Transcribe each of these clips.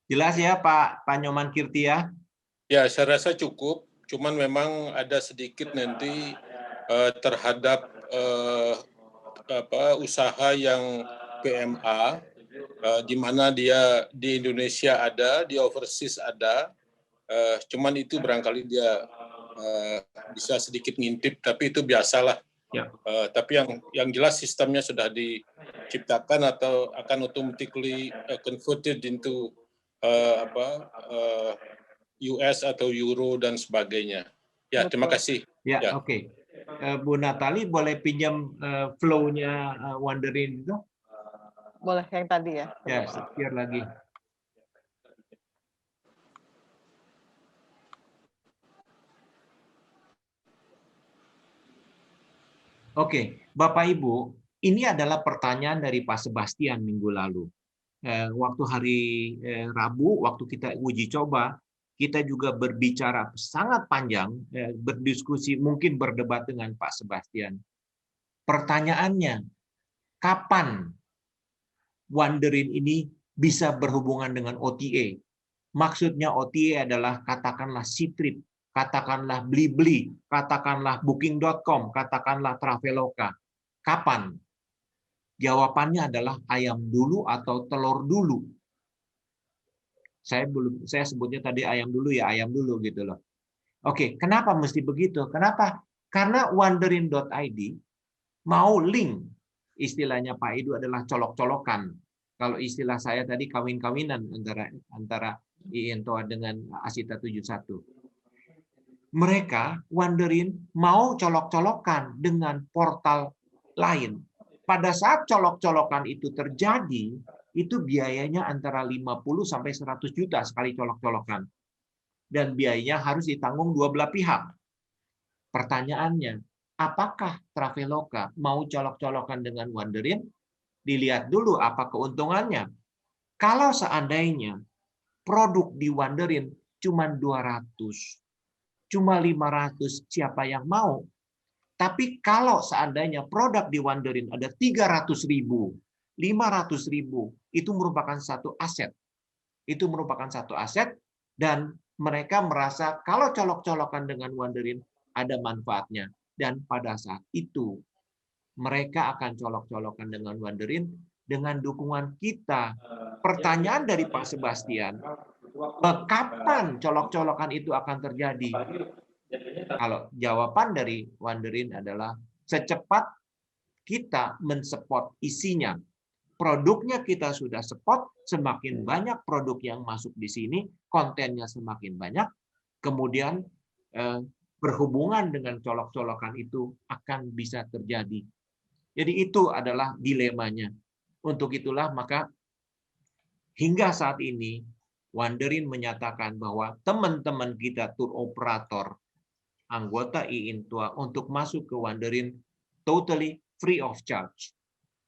Jelas ya Pak Nyoman Kirti ya? Ya, saya rasa cukup. Cuman memang ada sedikit nanti terhadap usaha yang PMA, di mana dia di Indonesia ada, di overseas ada. Cuman itu barangkali dia bisa sedikit ngintip, tapi itu biasalah. Ya. Tapi yang jelas sistemnya sudah diciptakan atau akan automatically converted into US atau Euro dan sebagainya. Ya, terima kasih. Ya, ya. Oke. Bu Natali boleh pinjam flow-nya Wonderin itu? Boleh yang tadi ya? Ya, share lagi. Oke, Bapak Ibu, ini adalah pertanyaan dari Pak Sebastian minggu lalu. Waktu hari Rabu, waktu kita uji coba, kita juga berbicara sangat panjang, berdiskusi, mungkin berdebat dengan Pak Sebastian. Pertanyaannya, kapan Wonderin ini bisa berhubungan dengan OTA? Maksudnya OTA adalah katakanlah Ctrip, katakanlah Blibli, katakanlah Booking.com, katakanlah Traveloka. Kapan? Jawabannya adalah ayam dulu atau telur dulu. Saya sebutnya tadi ayam dulu ya, ayam dulu gitu loh. Oke, kenapa mesti begitu? Kenapa? Karena Wonderin.id mau link, istilahnya Pak Edu adalah colok-colokan. Kalau istilah saya tadi kawin-kawinan antara IINTOA dengan Asita 71. Mereka Wonderin mau colok-colokan dengan portal lain. Pada saat colok-colokan itu terjadi, itu biayanya antara 50 sampai 100 juta sekali colok-colokan. Dan biayanya harus ditanggung dua belah pihak. Pertanyaannya, apakah Traveloka mau colok-colokan dengan Wonderin? Dilihat dulu apa keuntungannya. Kalau seandainya produk di Wonderin cuma 200, cuma 500, siapa yang mau? Tapi kalau seandainya produk di Wonderin ada 300.000, 500.000, itu merupakan satu aset. Itu merupakan satu aset dan mereka merasa kalau colok-colokan dengan Wonderin ada manfaatnya. Dan pada saat itu mereka akan colok-colokan dengan Wonderin dengan dukungan kita. Pertanyaan dari Pak Sebastian, kapan colok-colokan itu akan terjadi? Kalau jawaban dari Wonderin adalah secepat kita mensupport isinya. Produknya kita sudah support, semakin banyak produk yang masuk di sini, kontennya semakin banyak, kemudian berhubungan dengan colok-colokan itu akan bisa terjadi. Jadi itu adalah dilemanya. Untuk itulah maka hingga saat ini Wonderin menyatakan bahwa teman-teman kita tour operator, anggota IINTOA untuk masuk ke Wonderin totally free of charge.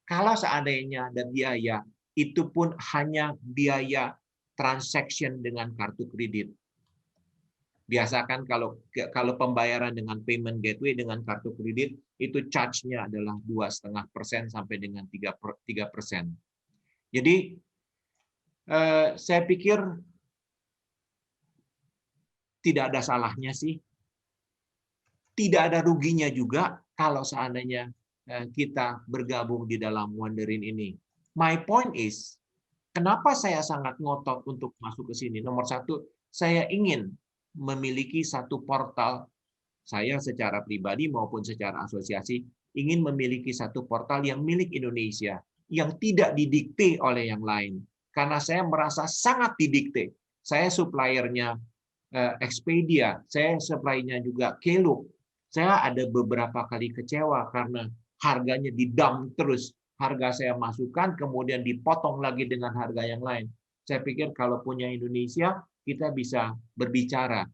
Kalau seandainya ada biaya, itu pun hanya biaya transaction dengan kartu kredit. Biasakan kalau pembayaran dengan payment gateway dengan kartu kredit itu charge-nya adalah 2,5% sampai dengan 3%. Jadi saya pikir tidak ada salahnya sih. Tidak ada ruginya juga kalau seandainya kita bergabung di dalam Wonderin ini. My point is, kenapa saya sangat ngotot untuk masuk ke sini? Nomor satu, saya ingin memiliki satu portal, saya secara pribadi maupun secara asosiasi, ingin memiliki satu portal yang milik Indonesia, yang tidak didikte oleh yang lain. Karena saya merasa sangat didikte. Saya suppliernya Expedia, saya suppliernya juga Klook. Saya ada beberapa kali kecewa karena harganya di-dump terus. Harga saya masukkan, kemudian dipotong lagi dengan harga yang lain. Saya pikir kalau punya Indonesia, kita bisa berbicara.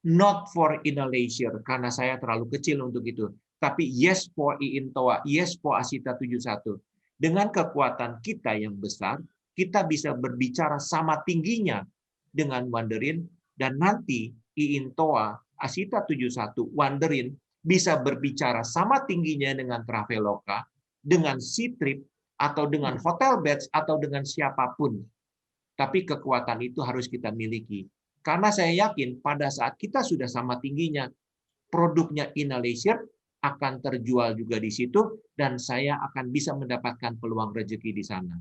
Not for Indonesia, karena saya terlalu kecil untuk itu. Tapi yes for IINTOA, yes for Asita 71. Dengan kekuatan kita yang besar, kita bisa berbicara sama tingginya dengan Wonderin, dan nanti IINTOA, Asita 71, Wonderin bisa berbicara sama tingginya dengan Traveloka, dengan Ctrip, atau dengan Hotelbeds, atau dengan siapapun. Tapi kekuatan itu harus kita miliki. Karena saya yakin pada saat kita sudah sama tingginya, produknya Inalesier akan terjual juga di situ, dan saya akan bisa mendapatkan peluang rezeki di sana.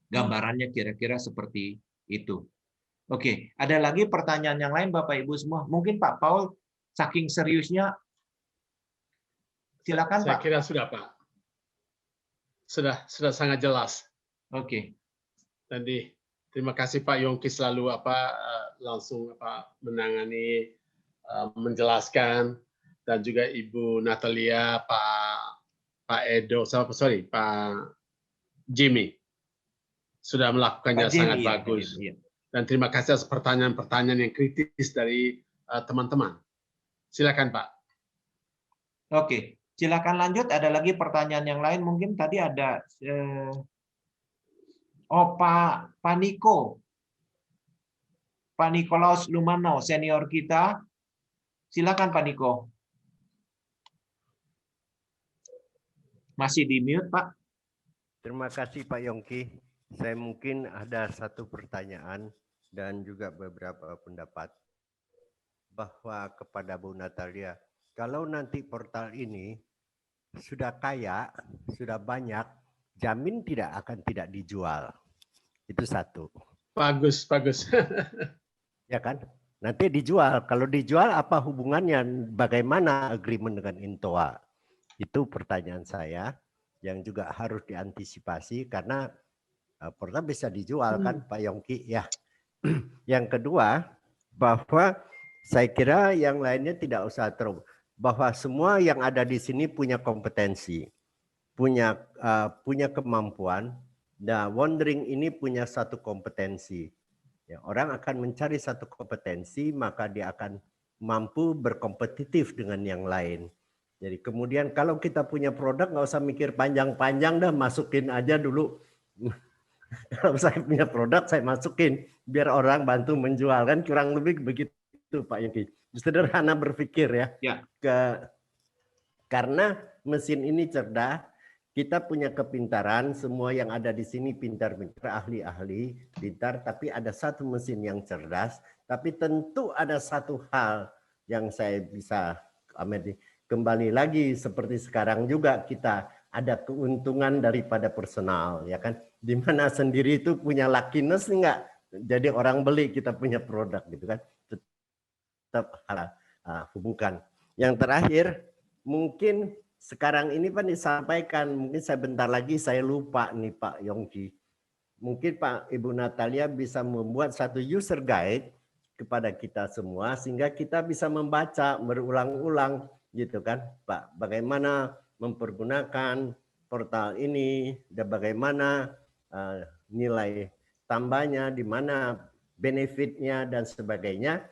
Gambarannya kira-kira seperti itu. Oke, ada lagi pertanyaan yang lain Bapak Ibu semua? Mungkin Pak Paul, saking seriusnya, silakan Saya Pak. kira sudah Pak. Sudah sangat jelas. Oke. Tadi terima kasih Pak Yongki selalu langsung menangani, menjelaskan, dan juga Ibu Natalia, Pak Edo, Pak Jimmy sudah melakukannya Pak Jimmy, sangat ya, Pak bagus. Jimmy, ya. Dan terima kasih atas pertanyaan-pertanyaan yang kritis dari teman-teman. Silakan Pak. Oke, silakan lanjut. Ada lagi pertanyaan yang lain? Mungkin tadi ada Pak Niko. Pak Nikolaus Lumano, senior kita. Silakan Pak Niko. Masih di mute, Pak. Terima kasih Pak Yongki. Saya mungkin ada satu pertanyaan dan juga beberapa pendapat bahwa kepada Bu Natalia, kalau nanti portal ini sudah kaya, sudah banyak, jamin tidak dijual. Itu satu. Bagus, bagus. Ya kan? Nanti dijual. Kalau dijual apa hubungannya? Bagaimana agreement dengan Intoa? Itu pertanyaan saya yang juga harus diantisipasi karena portal bisa dijual kan Pak Yongki ya. Yang kedua, bahwa saya kira yang lainnya tidak usah bahwa semua yang ada di sini punya kompetensi, punya kemampuan. Nah, Wondering ini punya satu kompetensi. Ya, orang akan mencari satu kompetensi, maka dia akan mampu berkompetitif dengan yang lain. Jadi kemudian kalau kita punya produk nggak usah mikir panjang-panjang dah, masukin aja dulu. Kalau saya punya produk saya masukin biar orang bantu menjual, kan kurang lebih begitu Pak Yongki. Sederhana berpikir ya. Karena mesin ini cerdas, kita punya kepintaran, semua yang ada di sini pintar-pintar, ahli-ahli, pintar, tapi ada satu mesin yang cerdas, tapi tentu ada satu hal yang saya bisa kembali lagi seperti sekarang juga kita ada keuntungan daripada personal, ya kan? Di mana sendiri itu punya luckiness enggak? Jadi orang beli kita punya produk gitu kan? Tetap hubungkan. Yang terakhir mungkin sekarang ini Pak disampaikan, mungkin saya bentar lagi saya lupa nih Pak Yongki. Mungkin Pak Ibu Natalia bisa membuat satu user guide kepada kita semua sehingga kita bisa membaca berulang-ulang gitu kan Pak. Bagaimana mempergunakan portal ini dan bagaimana nilai tambahnya, di mana benefitnya dan sebagainya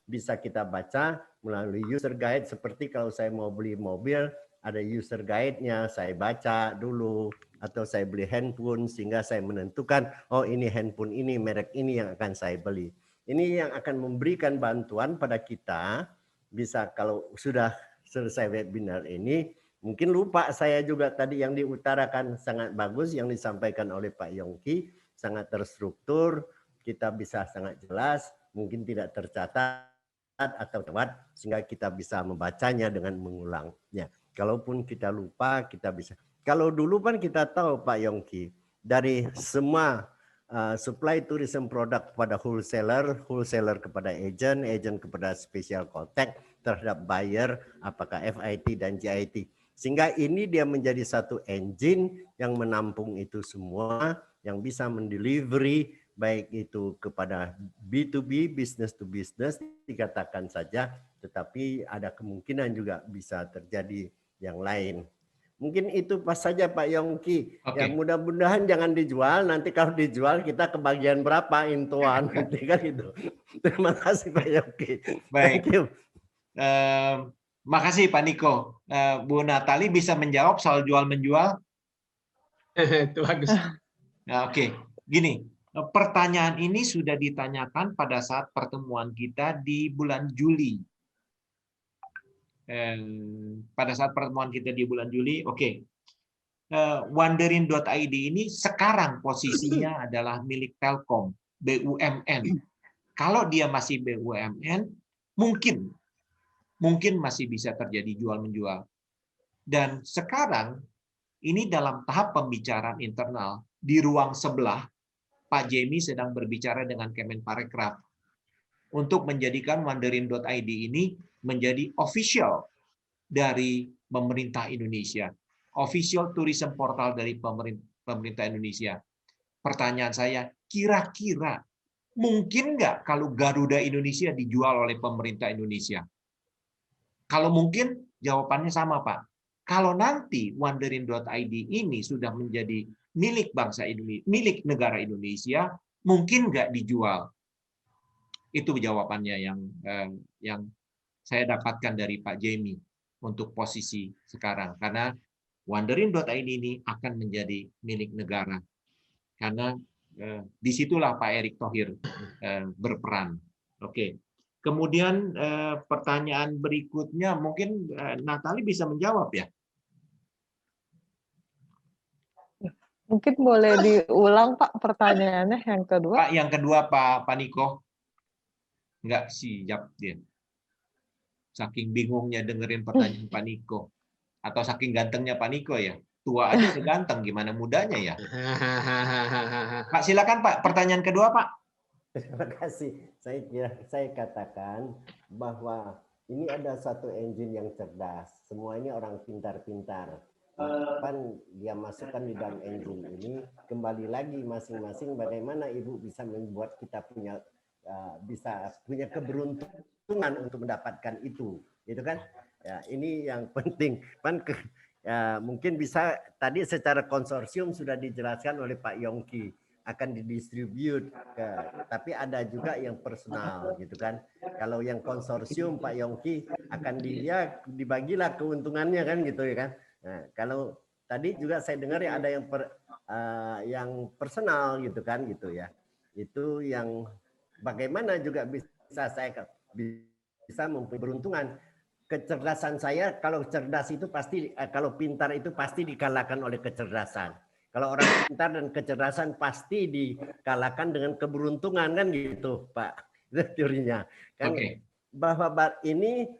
bisa kita baca melalui user guide. Seperti kalau saya mau beli mobil, ada user guide-nya, saya baca dulu, atau saya beli handphone sehingga saya menentukan, oh ini handphone ini, merek ini yang akan saya beli. Ini yang akan memberikan bantuan pada kita, bisa kalau sudah selesai webinar ini, mungkin lupa saya juga tadi yang diutarakan sangat bagus, yang disampaikan oleh Pak Yongki, sangat terstruktur, kita bisa sangat jelas, mungkin tidak tercatat atau tepat, sehingga kita bisa membacanya dengan mengulangnya. Kalaupun kita lupa, kita bisa. Kalau dulu kan kita tahu Pak Yongki, dari semua supply tourism product kepada wholesaler, wholesaler kepada agent, agent kepada special contact terhadap buyer, apakah FIT dan GIT. Sehingga ini dia menjadi satu engine yang menampung itu semua, yang bisa mendelivery baik itu kepada B2B, business to business, dikatakan saja, tetapi ada kemungkinan juga bisa terjadi yang lain. Mungkin itu pas saja Pak Yongki. Okay. Ya mudah-mudahan jangan dijual. Nanti kalau dijual kita kebagian berapa intuan nanti kan itu. Terima kasih Pak Yongki. Baik. Thank you. Makasih Pak Niko. Bu Natali bisa menjawab soal jual menjual? Itu bagus. Oke. Gini, pertanyaan ini sudah ditanyakan pada saat pertemuan kita di bulan Juli. Pada saat pertemuan kita di bulan Juli, oke. Wandering.id ini sekarang posisinya adalah milik Telkom, BUMN. Kalau dia masih BUMN, mungkin masih bisa terjadi jual menjual. Dan sekarang ini dalam tahap pembicaraan internal di ruang sebelah, Pak Jemi sedang berbicara dengan Kemenparekraf untuk menjadikan Wandering.id ini menjadi official dari pemerintah Indonesia, official tourism portal dari pemerintah Indonesia. Pertanyaan saya, kira-kira mungkin nggak kalau Garuda Indonesia dijual oleh pemerintah Indonesia? Kalau mungkin, jawabannya sama, Pak. Kalau nanti Wandering.id ini sudah menjadi milik bangsa Indonesia, milik negara Indonesia, mungkin nggak dijual. Itu jawabannya yang saya dapatkan dari Pak Jemi untuk posisi sekarang. Karena Wandering.id ini akan menjadi milik negara. Karena disitulah Pak Erick Thohir berperan. Oke. Kemudian pertanyaan berikutnya mungkin Natali bisa menjawab ya. Mungkin boleh diulang Pak pertanyaannya yang kedua. Pak, yang kedua Pak Niko. Enggak siap dia. Saking bingungnya dengerin pertanyaan Pak Niko. Atau saking gantengnya Pak Niko ya. Tua aja udah ganteng, gimana mudanya ya. Pak, silakan Pak, pertanyaan kedua Pak. Terima kasih. Saya katakan bahwa ini ada satu engine yang cerdas. Semua ini orang pintar-pintar. Kapan dia masukkan di dalam engine ini, kembali lagi masing-masing bagaimana Ibu bisa membuat kita bisa punya keberuntungan untuk mendapatkan itu, gitu kan? Ya, ini yang penting. Mungkin bisa tadi secara konsorsium sudah dijelaskan oleh Pak Yongki akan didistribute tapi ada juga yang personal, gitu kan? Kalau yang konsorsium Pak Yongki akan dibagilah keuntungannya kan, gitu ya kan? Nah, kalau tadi juga saya dengar ya ada yang personal gitu kan, gitu ya. Itu yang bagaimana juga bisa mempunyai beruntungan. Kecerdasan saya, kalau cerdas itu pasti, kalau pintar itu pasti dikalahkan oleh kecerdasan. Kalau orang pintar dan kecerdasan pasti dikalahkan dengan keberuntungan kan, gitu Pak. Itu teorinya. Kan bahwa ini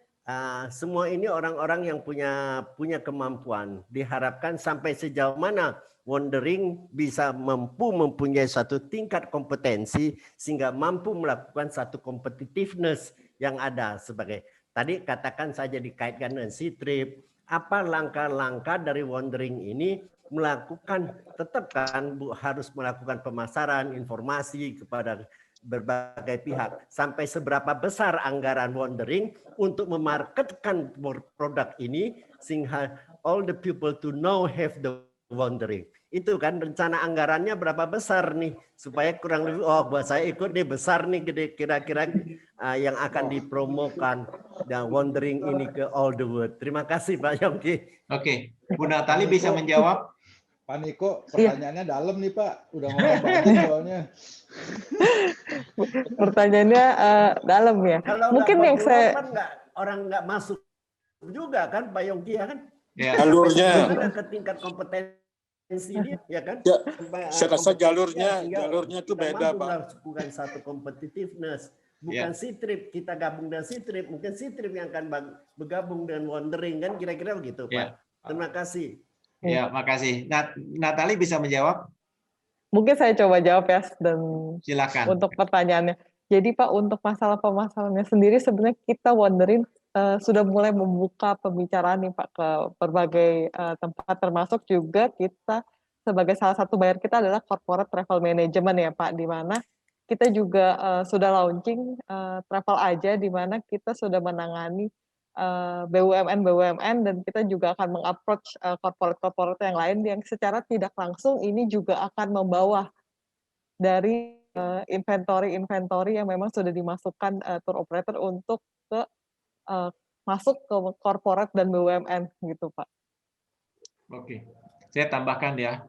semua ini orang-orang yang punya kemampuan. Diharapkan sampai sejauh mana Wandering bisa mempunyai satu tingkat kompetensi sehingga mampu melakukan satu competitiveness yang ada sebagai tadi katakan saja dikaitkan dengan Ctrip. Apa langkah-langkah dari Wandering ini melakukan, tetap kan harus melakukan pemasaran informasi kepada berbagai pihak, sampai seberapa besar anggaran Wandering untuk memarketkan produk ini sehingga all the people to know have the Wandering. Itu kan rencana anggarannya berapa besar nih supaya kurang lebih buat saya ikut nih besar nih kira-kira yang akan dipromokan dan Wandering ini ke all the world. Terima kasih Pak Yongki. Oke, Bu Natali bisa menjawab. Pak Niko, pertanyaannya dalam nih Pak, udah ngomong banyak soalnya. Pertanyaannya dalam ya. Kalau mungkin yang saya orang nggak masuk juga kan Pak Yongki ya kan? Ya. Jalurnya ke tingkat kompetensi ini ya kan? Ya, saya rasa jalurnya itu beda Pak. Bukan satu competitiveness. Bukan Ctrip, kita gabung dengan Ctrip, mungkin Ctrip yang akan bergabung dengan Wandering kan kira-kira begitu Pak. Ya. Terima kasih. Ya, makasih. Natali bisa menjawab? Mungkin saya coba jawab ya, dan silakan. Untuk pertanyaannya. Jadi Pak, untuk masalah pemasarannya sendiri sebenarnya kita Wandering sudah mulai membuka pembicaraan nih Pak ke berbagai tempat, termasuk juga kita sebagai salah satu buyer kita adalah corporate travel management ya Pak, di mana kita juga sudah launching travel aja, di mana kita sudah menangani BUMN dan kita juga akan mengapproach corporate yang lain yang secara tidak langsung ini juga akan membawa dari inventory yang memang sudah dimasukkan tour operator untuk masuk ke corporate dan BUMN gitu Pak. Oke, saya tambahkan ya.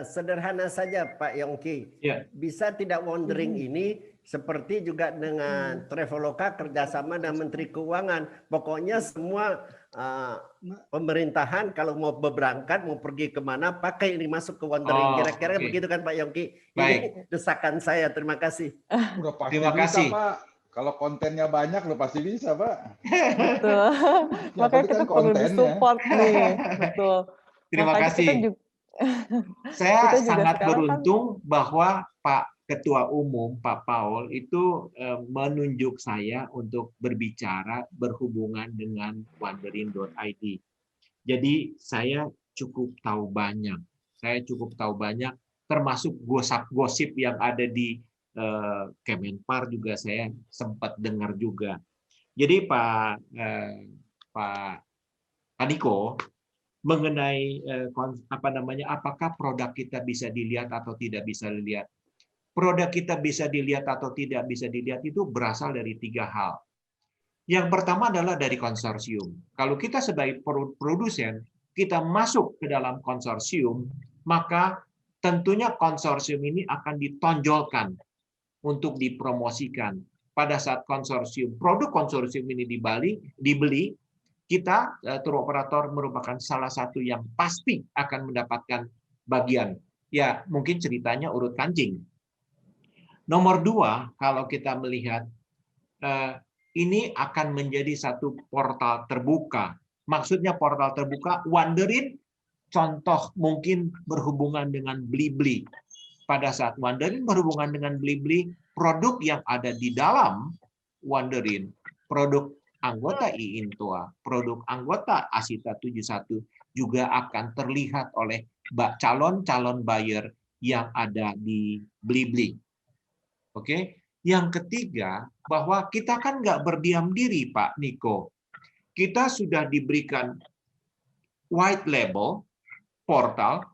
Sederhana saja Pak Yongki. Ya. Bisa tidak wandering ini seperti juga dengan Traveloka kerjasama dengan Menteri Keuangan. Pokoknya semua pemerintahan kalau mau berangkat, mau pergi kemana, pakai ini masuk ke wandering. Kira-kira begitu kan Pak Yongki? Ini desakan saya. Terima kasih. Udah pasti Terima kasih. bisa, Pak. Kalau kontennya banyak udah pasti bisa, Pak. Betul. Makanya kita perlu disupport nih. Betul. Terima Makanya kasih. Saya sangat beruntung bahwa Pak Ketua Umum, Pak Paul, itu menunjuk saya untuk berbicara berhubungan dengan wandering.id. Jadi saya cukup tahu banyak. Termasuk gosip yang ada di Kemenpar juga saya sempat dengar juga. Jadi Pak Niko, mengenai apakah produk kita bisa dilihat atau tidak bisa dilihat. Produk kita bisa dilihat atau tidak bisa dilihat itu berasal dari 3 hal. Yang pertama adalah dari konsorsium. Kalau kita sebagai produsen, kita masuk ke dalam konsorsium, maka tentunya konsorsium ini akan ditonjolkan untuk dipromosikan. Pada saat produk konsorsium ini dibeli, kita, tour operator, merupakan salah satu yang pasti akan mendapatkan bagian. Ya, mungkin ceritanya urut kancing. Nomor 2, kalau kita melihat, ini akan menjadi satu portal terbuka. Maksudnya portal terbuka, Wandering, contoh mungkin berhubungan dengan Blibli. Pada saat Wandering berhubungan dengan Blibli, produk yang ada di dalam Wandering, produk anggota iIntoa, produk anggota Asita 71 juga akan terlihat oleh calon-calon buyer yang ada di Blibli. Oke. Yang ketiga, bahwa kita kan nggak berdiam diri, Pak Niko. Kita sudah diberikan white label, portal.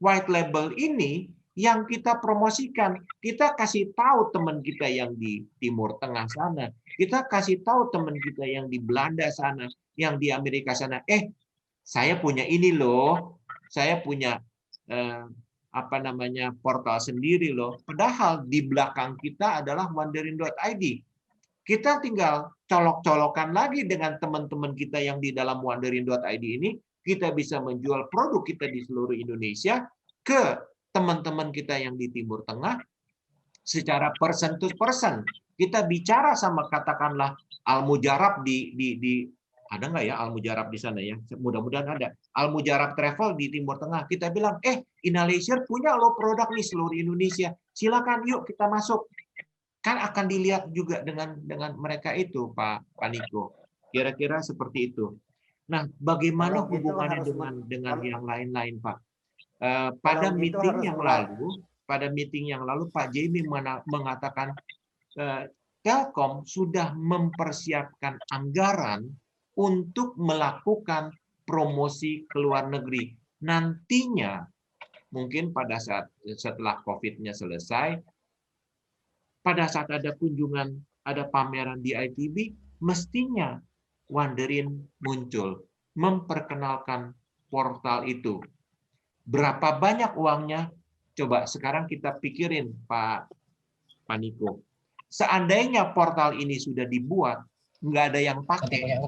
White label ini yang kita promosikan. Kita kasih tahu teman kita yang di Timur Tengah sana. Kita kasih tahu teman kita yang di Belanda sana, yang di Amerika sana. Saya punya ini loh. Saya punya portal sendiri loh. Padahal di belakang kita adalah wandering.id. Kita tinggal colok-colokan lagi dengan teman-teman kita yang di dalam wandering.id ini. Kita bisa menjual produk kita di seluruh Indonesia ke teman-teman kita yang di Timur Tengah secara person to person. Kita bicara sama katakanlah Al-Mujarab di ada nggak ya Al-Mujarab di sana ya? Mudah-mudahan ada. Al-Mujarab Travel di Timur Tengah. Kita bilang, Inaleisure punya lo produk nih seluruh Indonesia. Silakan yuk kita masuk. Kan akan dilihat juga dengan mereka itu, Pak Niko. Kira-kira seperti itu. Nah, bagaimana hubungannya dengan yang lain-lain, Pak? Pada meeting yang lalu Pak Jamie mengatakan Telkom sudah mempersiapkan anggaran untuk melakukan promosi ke luar negeri. Nantinya mungkin pada saat setelah COVID-nya selesai, pada saat ada kunjungan, ada pameran di ITB, mestinya Wandering muncul, memperkenalkan portal itu. Berapa banyak uangnya? Coba sekarang kita pikirin, Pak Niko. Seandainya portal ini sudah dibuat, nggak ada yang pakai.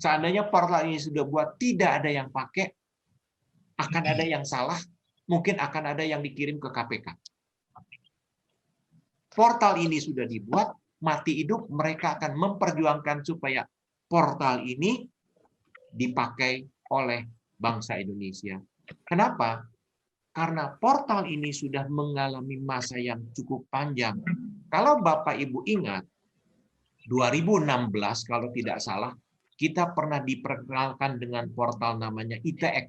Seandainya portal ini sudah buat, tidak ada yang pakai, akan ada yang salah, mungkin akan ada yang dikirim ke KPK. Portal ini sudah dibuat, mati hidup mereka akan memperjuangkan supaya portal ini dipakai oleh bangsa Indonesia. Kenapa? Karena portal ini sudah mengalami masa yang cukup panjang. Kalau Bapak Ibu ingat, 2016 kalau tidak salah, kita pernah diperkenalkan dengan portal namanya ITX,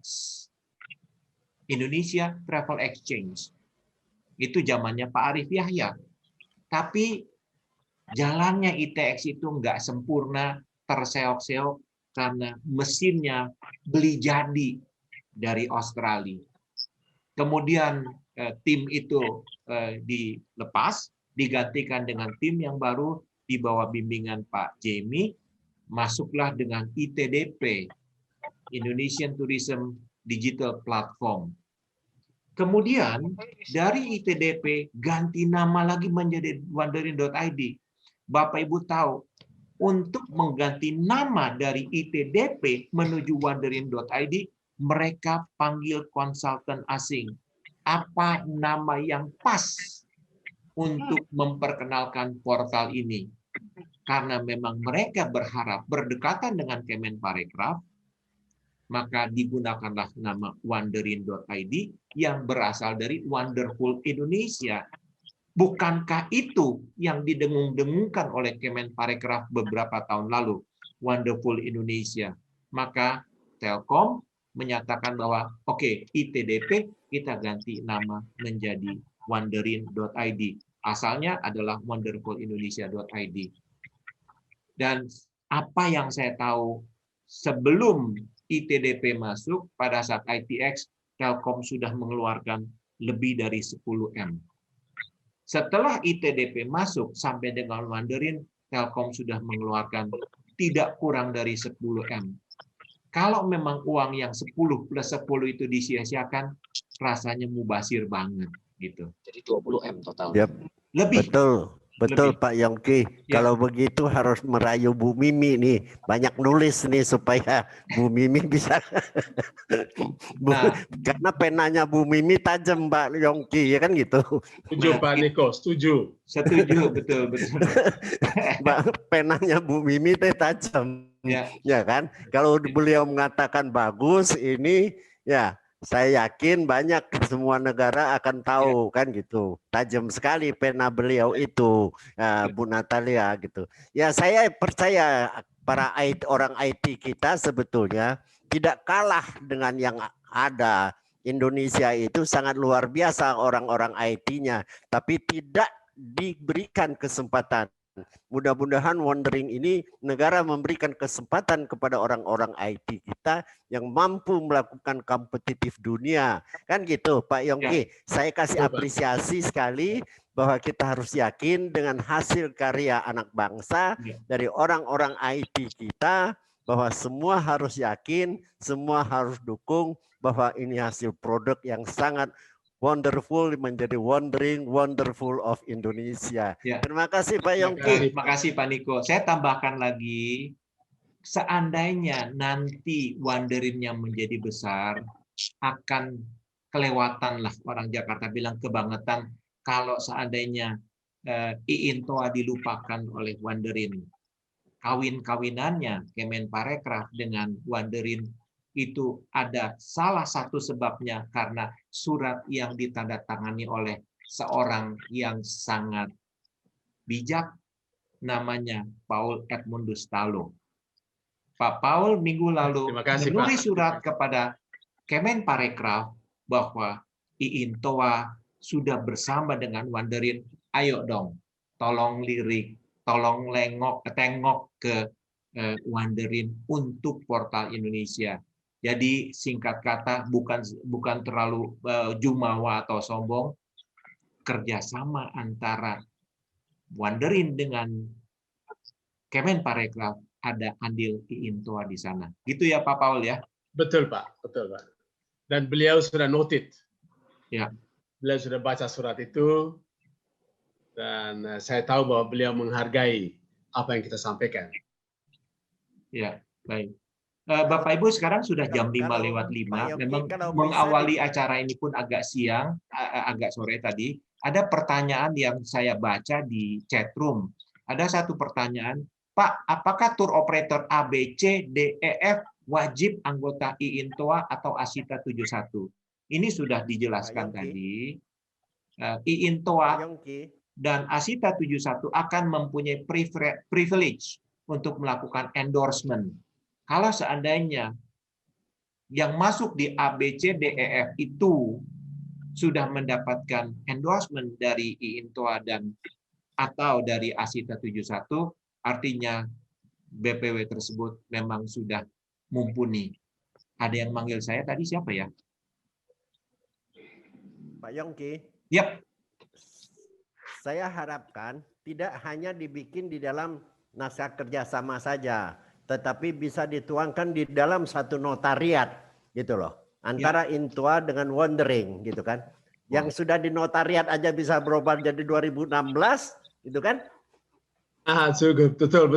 Indonesia Travel Exchange. Itu zamannya Pak Arif Yahya. Tapi jalannya ITX itu nggak sempurna, terseok-seok karena mesinnya beli jadi dari Australia. Kemudian tim itu dilepas, digantikan dengan tim yang baru di bawah bimbingan Pak Jamie, masuklah dengan ITDP, Indonesian Tourism Digital Platform. Kemudian dari ITDP ganti nama lagi menjadi wanderin.id. Bapak Ibu tahu, untuk mengganti nama dari ITDP menuju wanderin.id, mereka panggil konsultan asing. Apa nama yang pas untuk memperkenalkan portal ini? Karena memang mereka berharap berdekatan dengan Kemenparekraf, maka digunakanlah nama wanderin.id yang berasal dari Wonderful Indonesia. Bukankah itu yang didengung-dengungkan oleh Kemenparekraf beberapa tahun lalu, Wonderful Indonesia? Maka Telkom menyatakan bahwa oke, ITDP kita ganti nama menjadi wanderin.id. Asalnya adalah wonderfulindonesia.id. Dan apa yang saya tahu, sebelum ITDP masuk, pada saat ITX, Telkom sudah mengeluarkan lebih dari 10M. Setelah ITDP masuk sampai dengan Wanderin, Telkom sudah mengeluarkan tidak kurang dari 10M. Kalau memang uang yang 10 plus 10 itu disia-siakan, rasanya mubazir banget gitu. Jadi 20M total. Yap. Lebih. Betul Lebih. Pak Yongki. Ya. Kalau begitu harus merayu Bu Mimi nih. Banyak nulis nih supaya Bu Mimi bisa. Nah, Karena penanya Bu Mimi tajam Pak Yongki, ya kan gitu. Setuju Pak Niko, setuju. Setuju, betul. Penanya Bu Mimi teh tajam. Ya kan? Kalau beliau mengatakan bagus ini, ya saya yakin banyak semua negara akan tahu kan gitu. Tajam sekali pena beliau itu, Bu Natalia gitu. Ya saya percaya para orang IT kita sebetulnya tidak kalah dengan yang ada. Indonesia itu sangat luar biasa orang-orang IT-nya, tapi tidak diberikan kesempatan. Mudah-mudahan Wondering ini negara memberikan kesempatan kepada orang-orang IT kita yang mampu melakukan kompetitif dunia. Kan gitu Pak Yongki. Saya kasih apresiasi sekali bahwa kita harus yakin dengan hasil karya anak bangsa dari orang-orang IT kita, bahwa semua harus yakin, semua harus dukung bahwa ini hasil produk yang sangat wonderful menjadi wonderful of Indonesia. Ya. Terima kasih Pak Yongki. Terima kasih Pak Niko. Saya tambahkan lagi, seandainya nanti Wonderinnya menjadi besar, akan kelewatan lah, orang Jakarta bilang kebangetan kalau seandainya IINTOA dilupakan oleh Wonderin. Kawin-kawinannya Kemenparekraf dengan Wonderin itu ada salah satu sebabnya karena surat yang ditandatangani oleh seorang yang sangat bijak, namanya Paul Edmundus Talo. Pak Paul minggu lalu menulis surat kepada Kemenparekraf bahwa IINTOA sudah bersama dengan Wonderin, ayo dong, tolong lirik, tolong tengok ke Wonderin untuk portal Indonesia. Jadi singkat kata, bukan terlalu jumawa atau sombong, kerjasama antara Wonderin dengan Kemenparekraf ada andil IINTOA di sana. Gitu ya Pak Paul ya? Betul Pak, betul Pak. Dan beliau sudah noted. Ya. Beliau sudah baca surat itu dan saya tahu bahwa beliau menghargai apa yang kita sampaikan. Ya, baik. Bapak Ibu sekarang sudah jam 5:05. Memang mengawali acara ini pun agak siang, agak sore tadi. Ada pertanyaan yang saya baca di chat room. Ada satu pertanyaan, Pak, apakah tour operator A, B, C, D, E, F wajib anggota IINTOA atau ASITA 71? Ini sudah dijelaskan tadi. IINTOA dan ASITA 71 akan mempunyai privilege untuk melakukan endorsement. Kalau seandainya yang masuk di A, B, C, D, E, F itu sudah mendapatkan endorsement dari IINTOA dan atau dari ASITA 71, artinya BPW tersebut memang sudah mumpuni. Ada yang manggil saya tadi siapa ya? Pak Yongki. Yap. Saya harapkan tidak hanya dibikin di dalam naskah kerjasama saja, tetapi bisa dituangkan di dalam satu notariat, gitu loh. antara Intua dengan Wondering gitu kan. Yang sudah di notariat aja bisa berubah jadi 2016 gitu kan. Betul.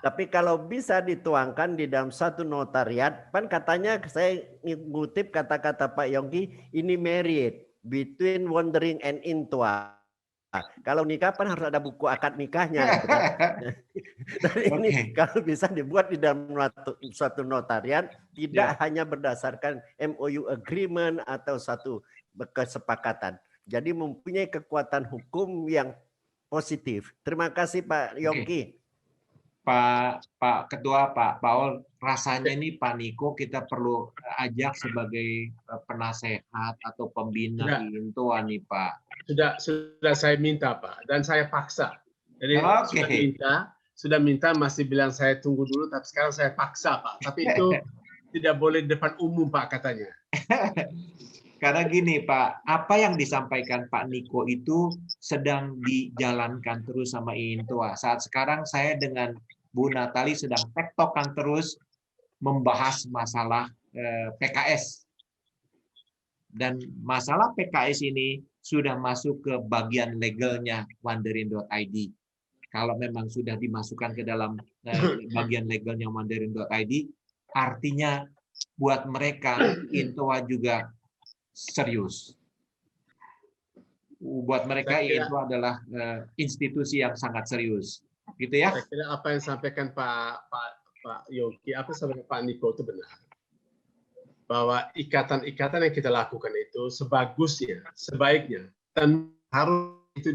Tapi kalau bisa dituangkan di dalam satu notariat, kan katanya saya ngutip kata-kata Pak Yongki, ini married between Wondering and Intua. Kalau nikah kan harus ada buku akad nikahnya gitu kan. Dan ini kalau bisa dibuat di dalam suatu notariat, tidak hanya berdasarkan MOU agreement atau satu kesepakatan. Jadi mempunyai kekuatan hukum yang positif. Terima kasih Pak Yongki. Pak Ketua, Pak Paul, rasanya ini Pak Niko kita perlu ajak sebagai penasehat atau pembina Intua nih Pak. Sudah saya minta Pak, dan saya paksa. Jadi sudah minta masih bilang saya tunggu dulu, tapi sekarang saya paksa Pak. Tapi itu tidak boleh depan umum Pak katanya. Karena gini Pak, apa yang disampaikan Pak Niko itu sedang dijalankan terus sama Intua. Saat sekarang saya dengan Bu Natali sedang tektokan terus membahas masalah PKS. Dan masalah PKS ini sudah masuk ke bagian legalnya Wanderin.id. Kalau memang sudah dimasukkan ke dalam bagian legalnya Wanderin.id, artinya buat mereka Intua juga serius. Buat mereka itu adalah institusi yang sangat serius, gitu ya. Saya kira apa yang disampaikan Pak Yongki, apa yang disampaikan Pak Niko itu benar. Bahwa ikatan-ikatan yang kita lakukan itu sebagusnya, sebaiknya, dan harus itu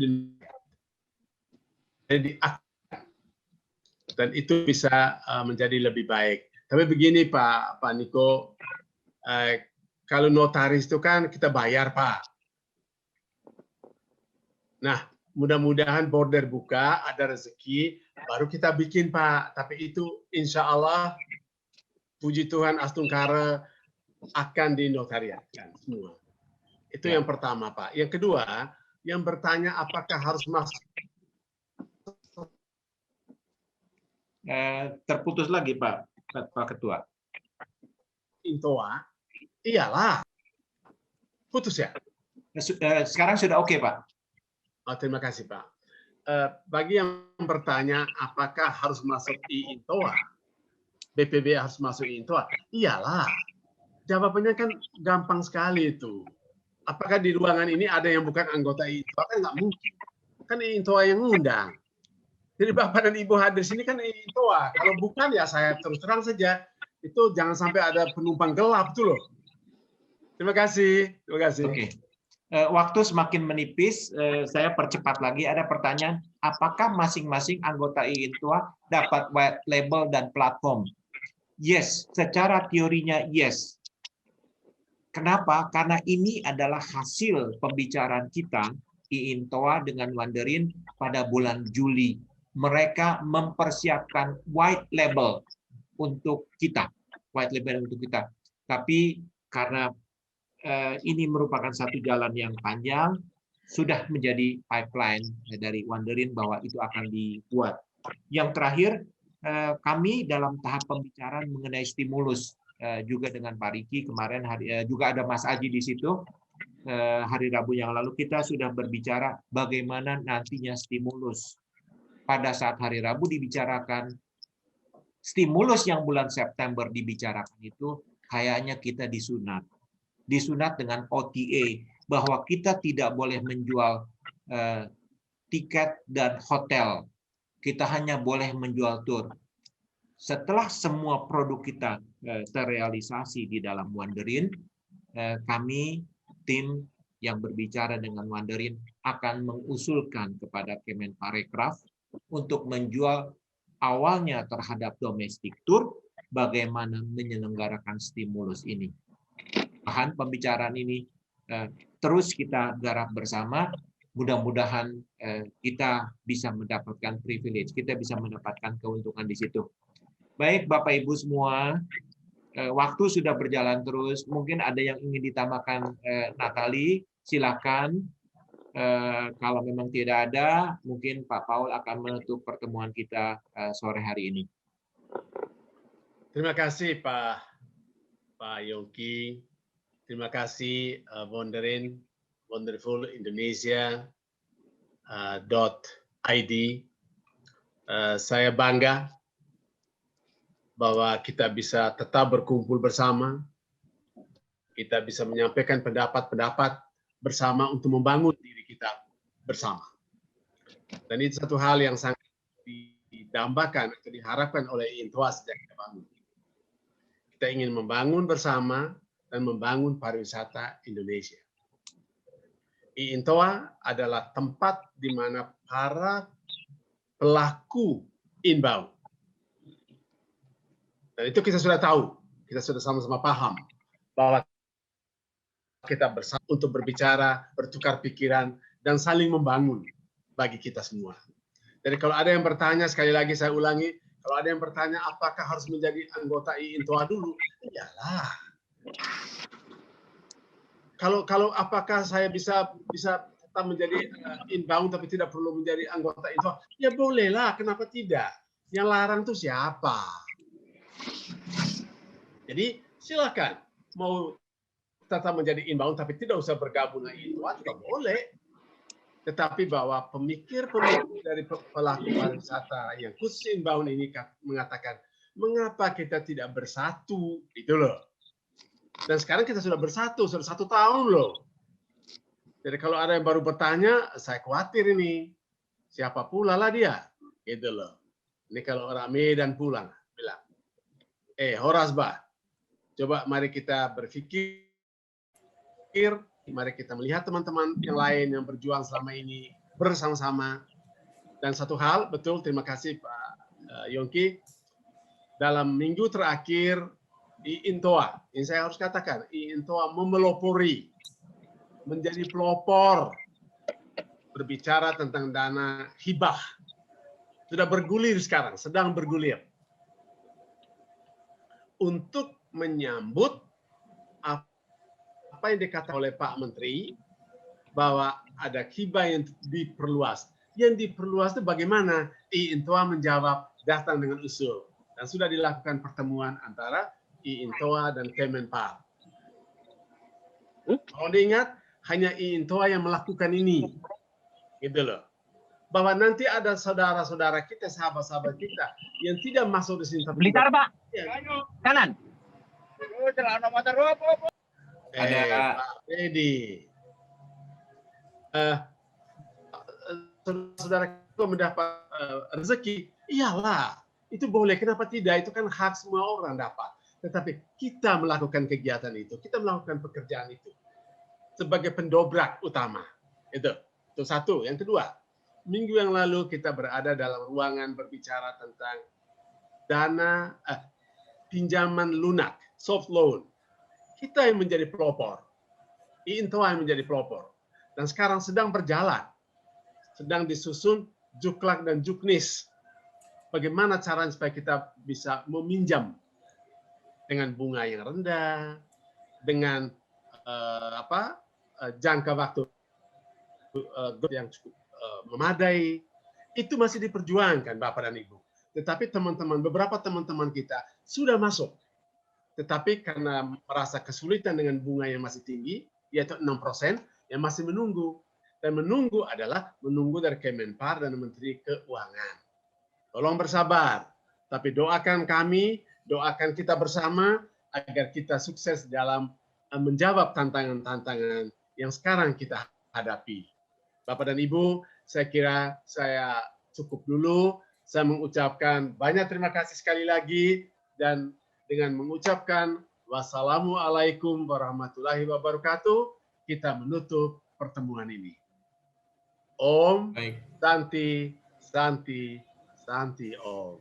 dan itu bisa menjadi lebih baik. Tapi begini Pak Niko, kalau notaris itu kan kita bayar Pak. Nah, mudah-mudahan border buka, ada rezeki, baru kita bikin Pak. Tapi itu insya Allah, puji Tuhan Astungkara akan dinotariatkan semua. Itu yang pertama Pak. Yang kedua, yang bertanya apakah harus masuk. Terputus lagi Pak Ketua. Intua, iyalah. Putus ya? Sekarang sudah oke Pak. Oh, terima kasih Pak. Bagi yang bertanya apakah harus masuk Intua, BPB harus masuk Intua, iyalah. Jawabannya kan gampang sekali itu. Apakah di ruangan ini ada yang bukan anggota Intua? Kan nggak mungkin. Kan Intua yang ngundang. Jadi Bapak dan Ibu hadir sini kan Intua. Kalau bukan ya saya terus terang saja. Itu jangan sampai ada penumpang gelap tuh loh. Terima kasih. Terima kasih. Oke. Waktu semakin menipis, saya percepat lagi. Ada pertanyaan, apakah masing-masing anggota Intua dapat white label dan platform? Yes, secara teorinya yes. Kenapa? Karena ini adalah hasil pembicaraan kita Intua dengan Wanderin pada bulan Juli. Mereka mempersiapkan white label untuk kita, white label untuk kita. Tapi karena ini merupakan satu jalan yang panjang, sudah menjadi pipeline dari Wanderin bahwa itu akan dibuat. Yang terakhir, kami dalam tahap pembicaraan mengenai stimulus juga dengan Pak Riki kemarin, juga ada Mas Aji di situ. Hari Rabu yang lalu kita sudah berbicara bagaimana nantinya stimulus. Pada saat hari Rabu dibicarakan, stimulus yang bulan September dibicarakan itu kayaknya kita disunat. Disunat dengan OTA, bahwa kita tidak boleh menjual tiket dan hotel. Kita hanya boleh menjual tur. Setelah semua produk kita terrealisasi di dalam Wanderin, kami tim yang berbicara dengan Wanderin akan mengusulkan kepada Kemenparekraf untuk menjual awalnya terhadap domestic tour, bagaimana menyelenggarakan stimulus ini. Bahan pembicaraan ini terus kita garap bersama. Mudah-mudahan kita bisa mendapatkan privilege, kita bisa mendapatkan keuntungan di situ. Baik Bapak Ibu semua, waktu sudah berjalan terus. Mungkin ada yang ingin ditambahkan Natali, silakan. Kalau memang tidak ada, mungkin Pak Paul akan menutup pertemuan kita sore hari ini. Terima kasih Pak Pak Yongki. Terima kasih Wonderful Indonesia .id. Saya bangga bahwa kita bisa tetap berkumpul bersama, kita bisa menyampaikan pendapat-pendapat bersama untuk membangun diri kita bersama. Dan itu satu hal yang sangat didambakan atau diharapkan oleh IINTOA sejak kita bangun. Kita ingin membangun bersama dan membangun pariwisata Indonesia. IINTOA adalah tempat di mana para pelaku inbound. Dan itu kita sudah tahu, kita sudah sama-sama paham bahwa kita bersama untuk berbicara, bertukar pikiran, dan saling membangun bagi kita semua. Jadi kalau ada yang bertanya, sekali lagi saya ulangi, kalau ada yang bertanya apakah harus menjadi anggota IINTOA dulu, iyalah. Kalau apakah saya bisa tetap menjadi inbound tapi tidak perlu menjadi anggota IINTOA, ya bolehlah, kenapa tidak? Yang larang itu siapa? Jadi silakan mau tetap menjadi inbound tapi tidak usah bergabung dengan IINTOA juga boleh. Tetapi bahwa pemikir-pemikir dari pelaku pariwisata yang khusus inbound ini mengatakan, mengapa kita tidak bersatu? Itu loh. Dan sekarang kita sudah bersatu, sudah 1 tahun loh. Jadi kalau ada yang baru bertanya, saya khawatir ini. Siapa pula lah dia? Gitu loh. Ini kalau orang Medan pulang, bilang, Horas bah, coba mari kita berpikir, mari kita melihat teman-teman yang lain yang berjuang selama ini bersama-sama. Dan satu hal, betul, terima kasih Pak Yongki, dalam minggu terakhir IINTOA, ini saya harus katakan, IINTOA memelopori, menjadi pelopor, berbicara tentang dana hibah. Sudah bergulir sekarang, sedang bergulir. Untuk menyambut apa yang dikatakan oleh Pak Menteri, bahwa ada hibah yang diperluas. Yang diperluas itu bagaimana? IINTOA menjawab, datang dengan usul. Dan sudah dilakukan pertemuan antara IINTOA dan Kemenpar. Kalau diingat, hanya IINTOA yang melakukan ini. Gitu loh. Bahwa nanti ada saudara-saudara kita, sahabat-sahabat kita yang tidak masuk di sini. Blitar, Pak. Kanan. Ada Pak Edi. Saudara kita mendapat rezeki, iyalah. Itu boleh, kenapa tidak? Itu kan hak semua orang dapat. Tetapi kita melakukan kegiatan itu, kita melakukan pekerjaan itu sebagai pendobrak utama. Itu satu. Yang kedua, minggu yang lalu kita berada dalam ruangan berbicara tentang dana pinjaman lunak, soft loan. Kita yang menjadi pelopor, IINTOA yang menjadi pelopor. Dan sekarang sedang berjalan, sedang disusun Juklak dan Juknis. Bagaimana caranya supaya kita bisa meminjam dengan bunga yang rendah, dengan jangka waktu yang cukup memadai. Itu masih diperjuangkan Bapak dan Ibu. Tetapi beberapa teman-teman kita sudah masuk. Tetapi karena merasa kesulitan dengan bunga yang masih tinggi, yaitu 6%, yang masih menunggu. Dan menunggu adalah menunggu dari Kemenpar dan Menteri Keuangan. Tolong bersabar. Tapi doakan kami, doakan kita bersama, agar kita sukses dalam menjawab tantangan-tantangan yang sekarang kita hadapi. Bapak dan Ibu, saya kira saya cukup dulu. Saya mengucapkan banyak terima kasih sekali lagi, dan dengan mengucapkan wassalamualaikum warahmatullahi wabarakatuh, kita menutup pertemuan ini. Om Santi, Santi, Santi Om.